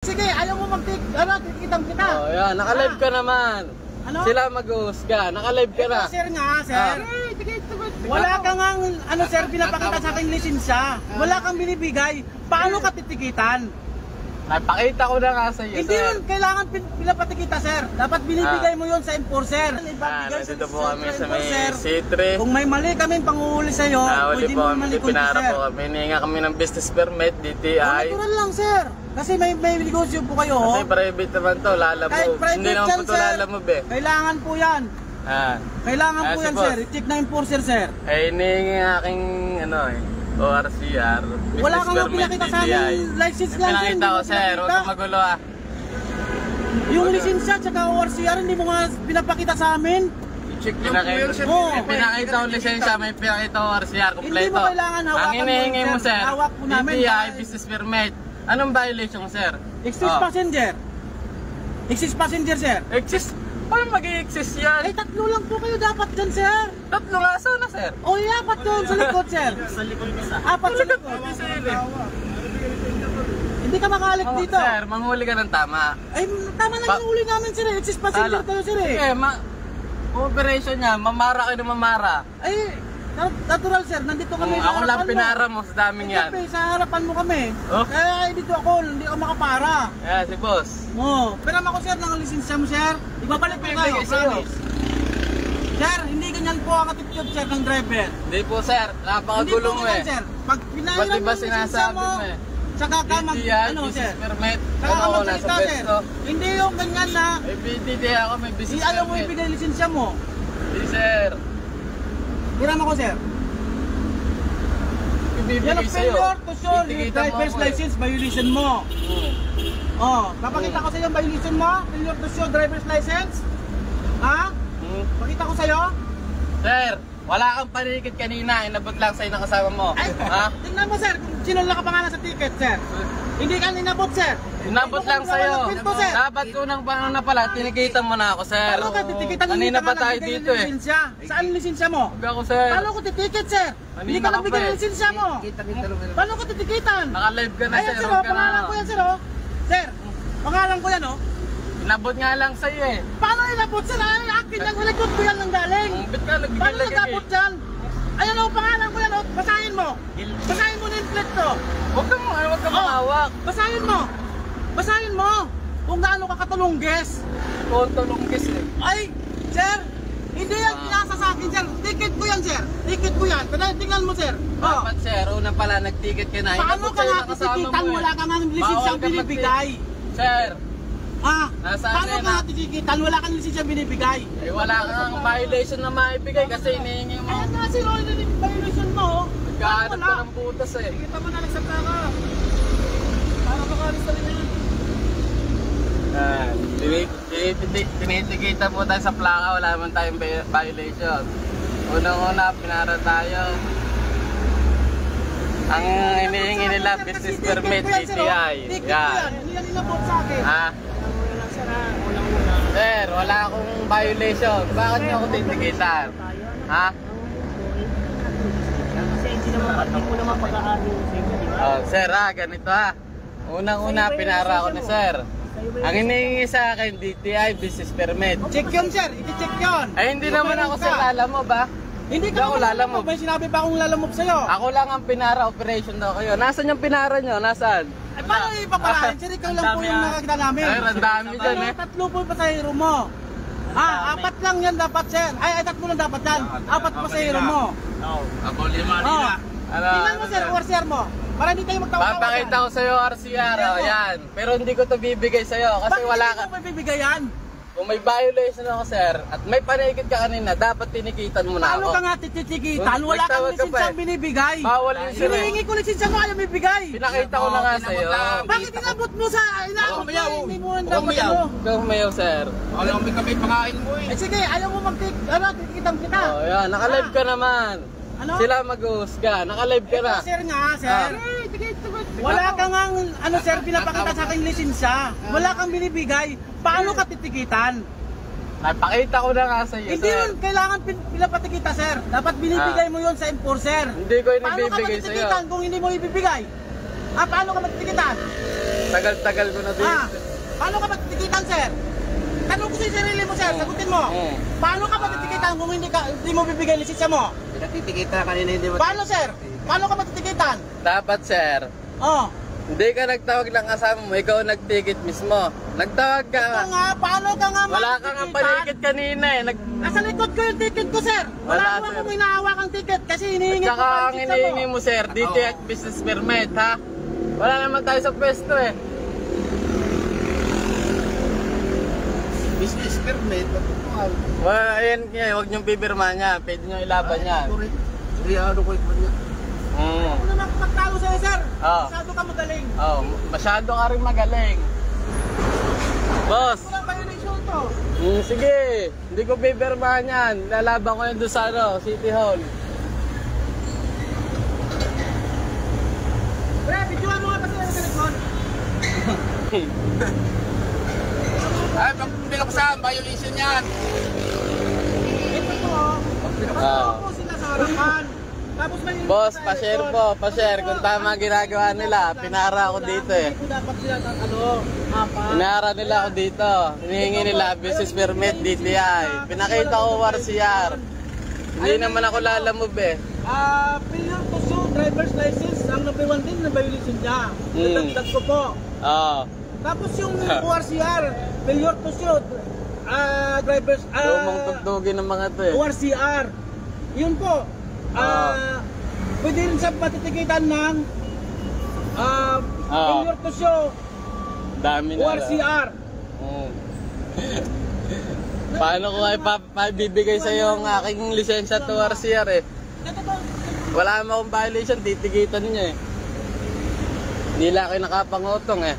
Sige, ayaw mo tikitam kita. Oh, yan, naka-live ka naman. Ano? Sila mag-uhusga, naka-live ka na. Sir nga, sir. Wala kang sir, pinapakita sa akin lisensya. Wala kang binibigay. Paano ka titikitan? Napakita ko na nga sa iyo, Hindi sir. yun kailangan pinapatikita, sir. Dapat binibigay mo yun sa enforcer. Nandito po kami sa may C3. Kung may mali kami panguhuli sa'yo, Nahuli pwede po mo kami, malikod, pinara sir. po kami. Hinihinga kami ng business permit, DTI. Natural lang, sir. Kasi may negosyo po kayo. Kasi private naman to, Kahit lalamove. private Hindi naman yan, po to sir. lalamove eh. Kailangan po yan. Kailangan po si yan, boss. sir. I-check na enforcer, sir. Eh, hinihingi ang aking, ORCR. Wala business kang permit, pinakita sa DTI. amin. License lang, sir. Pinakita Hindi ko, mo sir. Huwag pinakita. kang magulo ah. Yung lisensya at saka ORCR, hindi mo nga pinapakita sa amin. I-check pinakita ko lisensya, may pinakita ko ORCR, kompleto. Hindi mo kailangan hawakan ang hinihingi mo, mo, sir. sir, Hawak po namin, DTI, dahil- business permit. Anong violation, sir? Excess passenger. Excess passenger, sir. Exist? Paano mag-i-exist yan? Ay, tatlo lang po kayo dapat dyan, sir. Tatlo nga sana, sir. O, apat doon sa likod, sir. Sa likod isa. Apat sa likod. Hindi ka makalik dito. Sir, manghuli ka ng tama. Ay, tama na yung uli namin, sir. Excess passenger kayo, sir. Sige, operation niya, mamara kayo ng mamara. Ay, natural, sir. Nandito kami Kung ako lang pinara mo sa daming yan. Siyempre, sa harapan mo kami. Oh? Kaya dito ako, hindi ako makapara. Yeah, si boss. Oo. Pero ako, sir, ng lisensya mo, sir. Ibabalik ko kayo, promise. Sir, hindi ganyan po ang attitude, sir, ng driver. Hindi po, sir. Napakagulo mo eh. Sir. Pag Ba't pinahiram di ba yung lisensya sinasabi mo, mo eh? saka ka mag, DTI, sir. business permit. Saka ka Ano, nasa magsalita, sir. besto. Hindi yung ganyan na, May BTD ako, may business alam mo permit. ibigay lisensya mo. Hindi, sir. Hiram ako, sir. Yan Ibibigay ang sa'yo. failure to show your Titikitan mo driver's ako eh. license violation mo. Oh, napakita ko sa iyo ang violation mo, failure to show driver's license. Ha? Pakita ko sa iyo. Sir, wala kang panikit kanina. Inabot lang sa'yo ng kasama mo. Ay, Ha? tingnan mo, sir, kung sino lang kapangalan sa ticket, sir. Hindi ka inabot, sir. Inabot lang sa'yo. Pinto, sir. Dapat unang panahon na pala, tinikitan mo na ako, sir. Paano ka titikitan? Kanina Hindi pa ka tayo nagbigay dito ng eh. lisensya. Saan ang lisensya mo? Huwag ako, sir. Paano ko titiket, sir? Hindi ka Kanina ka nagbigay pa ng eh. lisensya mo. Paano ko titikitan? Naka-live ka na, Ayan, sir. sir, Huwag ka na. pangalan ko yan, sir, oh. Sir, pangalan ko yan, oh. Inabot nga lang sa'yo eh. Paano inabot, sir? Ay, akin yung likod ko yan ng galing. Bit ka, Paano nagbigay nag-abot dyan? Ayan, oh, pangalan ko yan, oh. Basahin mo. Basahin mo na yung plate to. Huwag kang mahawak. Basahin mo. Basahin mo. Kung gaano ka katulungges. Kontolong kiss eh. Ay, sir, hindi yan pinasa sa akin, sir. Ticket ko yan, sir. Ticket ko yan. Pero tingnan mo, sir. Oh. Dapat, sir, una pala nag-ticket ka na. Paano Inabot ka sa'yo nga ng kasama titikitan? mo eh. Wala ka nga ng lisensyang Bawal ka binibigay. Sir, Ah, Nasaan paano yan, ka nga ah? titikitan? Wala kang lisensyang binibigay. eh wala kang violation na maibigay kasi hinihingi mo. Ayan nga, sir. Ano yung violation mo? oh. Nagkahanap ka ng butas eh. Kita mo na nagsabta ka. Para makalis na rin yan. Tinitikita po tayo sa plaka, wala naman tayong violation. Unang-una, pinara tayo. Ang hinihingi nila, business permit, DTI. Yan. Hindi yan inabot sa akin. Ha? Sir, wala akong violation. Bakit niyo ako titikitan? Ha? Kasi hindi ko naman pag-aari sa inyo, di ba? Oh, sir ha, ganito ha. Unang-una, pinara ako ni sir. Ang hinihingi sa akin, DTI, business permit. Check yun, sir. I-check yun. Ay, hindi naman ako sir, lalamove ba? Hindi Hindi ka ako naman lalamove. May sinabi pa akong lalamove sa'yo. Ako lang ang pinara, operation daw kayo. Nasaan yung pinara nyo? Nasaan? Ay, paano ipaparahin? Sir, ikaw lang po yung nakakita namin. Ay, ang dami dyan eh. Tatlo po yung pasahero mo. Apat lang yan dapat, sir. Ay, tatlo lang dapat yan. Apat pasahero mo. Ako lima, Oh. Tingnan mo, sir, ORCR mo. Para hindi tayo magtawa-tawa. Papakita ko sa'yo RCR, oh, yan. Pero hindi ko to bibigay sa'yo kasi Bakit wala hindi ka. mo mabibigayan? Kung may violation ako, sir, at may panikit ka kanina, dapat tinikitan mo na Paano ako. ka nga tititikitan? Kung Wala kang nagtawag ka pa lisensyang eh. binibigay. Bawal yun, sir. Hinihingi ko lisensya mo, ayaw bibigay. Pinakita ko na nga sa'yo. Bakit inabot mo sa inaabot mo? Hindi mo ang dapat umiyaw. ano. Ikaw humayaw, sir. Alam mo kami pangain mo eh. Eh sige, ayaw mo titikitan kita. Oh, yan. Naka-live ka naman. Ano? Sila mag-uhusga. Naka-live ka na. Sir nga, sir. Wala kang sir, pinapakita sa akin lisensya. Wala kang binibigay. Paano ka titikitan? Napakita ko na nga sa iyo, Hindi sir. yun kailangan pinapatikita, sir. Dapat binibigay mo yun sa enforcer. Hindi ko Paano ka inibibigay sa iyo. matitikitan kung hindi mo ibibigay? Paano ka matitikitan? Tagal-tagal ko na dito. Paano ka matitikitan, sir? Tanong ko sa sarili mo, sir. Sagutin mo. Paano ka matitikitan kung hindi mo bibigay lisensya mo? Pinatitikita kanina hindi mo. Paano, sir? Paano ka matitikitan? Dapat, sir. Oh. Hindi ka nagtawag lang kasama mo, ikaw nagtikit mismo. Nagtawag ka. Ito nga, paano ka nga Wala ka nga palikit kanina eh. Nasa likod ko yung ticket ko, sir. Wala Wala, ko sir. akong hinahawakang ticket kasi hinihingi ko Tsaka pa ang yung lisensya hinihingi mo, sir, DTI business permit, ha? Wala naman tayo sa pwesto eh. Business permit. Ayan, huwag niyong pipirma niya. Pwede niyo ilaban yan. Hindi ano ko ito niya. Ako naman magtalo sa'yo, sir. Oo. Masyado ka magaling. Oh, masyado ka rin magaling. Boss, Walang violation to. sige. Hindi ko pipirmahan yan. Lalaban ko yan doon sa City Hall. Pre, videoan mo nga pa sila sa likod. Ay, pag binuksan, violation yan. Ito po, oh. Pagtawag po sila sa harapan. Tapos may Boss, pa-share po, pa-share kung tama ginagawa nila. Pinara ako dito eh. Dapat sila ng apa. Pinara nila ako dito. Hinihingi nila business permit, DTI. Pinakita ko WRCR. Hindi naman ako lalamove eh. Failure to show driver's license. Ang number 1 din na violation niya. Natagdag ko po. Oo. Tapos yung ORCR, failure to show driver's Lumang tugtugin ng mga to eh. ORCR. Yun po. Pwede rin sa patitikitan ng failure to show Dami na. ORCR. Paano ko ay bibigay sa iyo ang aking lisensya to ORCR eh? Wala naman akong violation, titikitan niyo eh. Hindi lang kayo nakapangutong eh.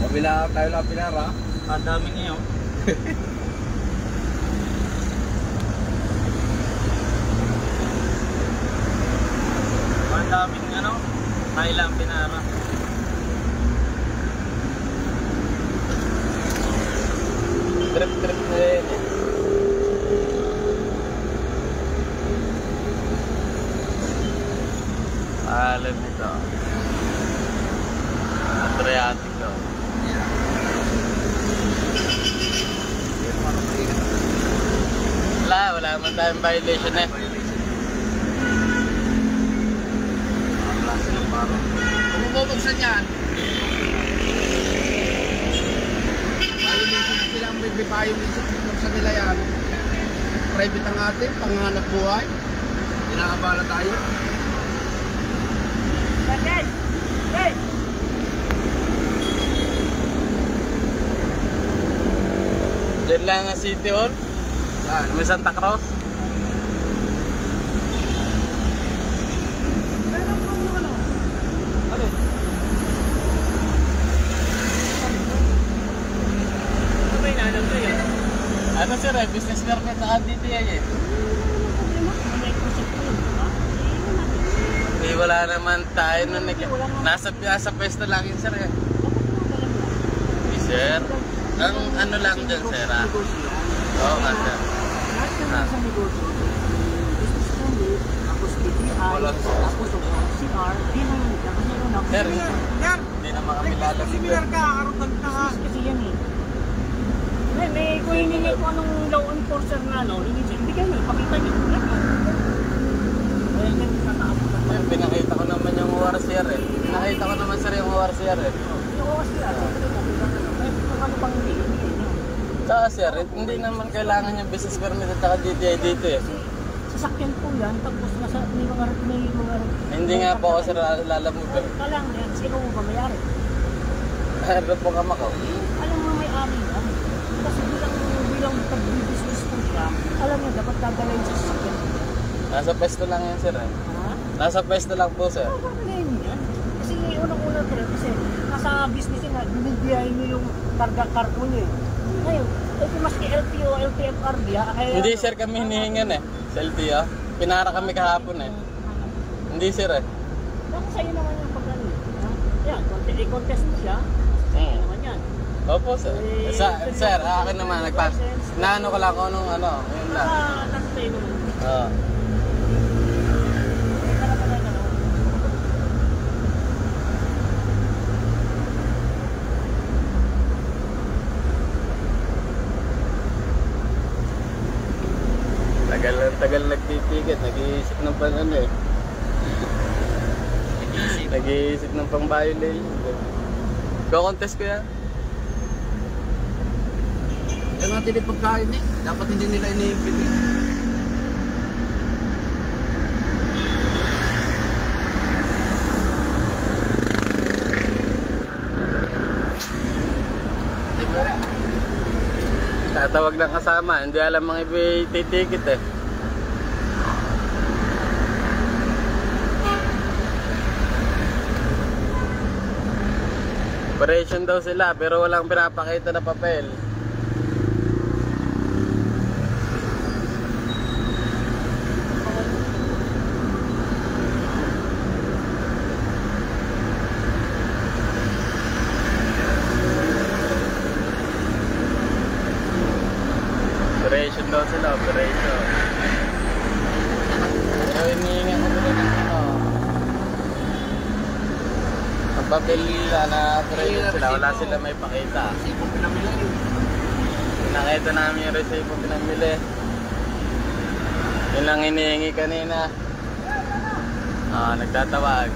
Kabila tayo lang pinara. Ang dami niyo. Ang daming tayo lang pinara. Trip na yun eh. Alam nito. Adriatico. Wala naman tayong violation eh. Kung bubuksan yan, violation sila ang may violation sa nila yan. Private ang atin, panganap buhay. Inaabala tayo. Hey! Hey! Diyan lang ang City Hall. May Santa Cruz. Ano ba inaanong ko yun? Ano sir eh, business permit na DTI eh. Eh, wala naman tayo nun. Nasa pwesto lang yun sir eh. Sir, ang ano lang dyan sir ah. Oo nga sir. Sa negosyo, business permit, tapos DTI, tapos ORCR, di na yun. Kasi yun ako. Sir, Sir, hindi naman kami lalabas. similar ka, arrogant ka ha. Kasi yan eh. Kung hiningi ko anong law enforcer na ibigay nyo, ipakita nyo. Kaya yan, nataapos na. Sir, pinakita ko naman yung ORCR eh. Pinakita ko naman sir yung ORCR eh. Yung ORCR, kung ano bang ibigay nyo. Saka sir, hindi naman kailangan yung business permit at saka DTI dito eh. Sasakyan po yan, tapos may mga Hindi nga po ako sir lalamove eh. Kailangan yan, sino mo ba mayari? Ano po kamakaw? Alam mo may-ari yan. Kasi bilang pag-business po siya, alam niya dapat dadalhin sa sasakyan. Nasa pwesto lang yan sir eh. Ha? Nasa pwesto lang po sir. Dadalhin mo yan. Kasi unang-una ko rin, kasi nasa business niya, binibiyahin niyo yung karga-kargo niyo eh. Ngayon, maski LTO, LTFR diya, Hindi sir kami hinihingan eh. Sa LTO. Pinara kami kahapon eh. Hindi sir eh. Bakit sa'yo naman yung pag-ano? Yan, i-contest mo siya, sa'yo naman yan. Opo, sir. Sir, akin naman, naano ko lang kung anong ano, yun lang. Tatay mo. Oo. Tagal nagtitigit, nag-iisip ng pang ano eh. Nag-iisip ng pang violation. Ko-contest ko yan. Yung nga tinipagkain eh. Dapat hindi nila iniimpit eh. Tatawag ng kasama, hindi alam mga titikit eh. Operation daw sila pero walang pinapakita na papel. Operation daw sila, operation. Pero hinihinga ko nila ng ano. Ang papel nila na operation sila, wala sila may pakita. Sipong pinamili rin. Nakita namin yung resibo pinamili. Yun lang hinihingi kanina. Nagtatawag.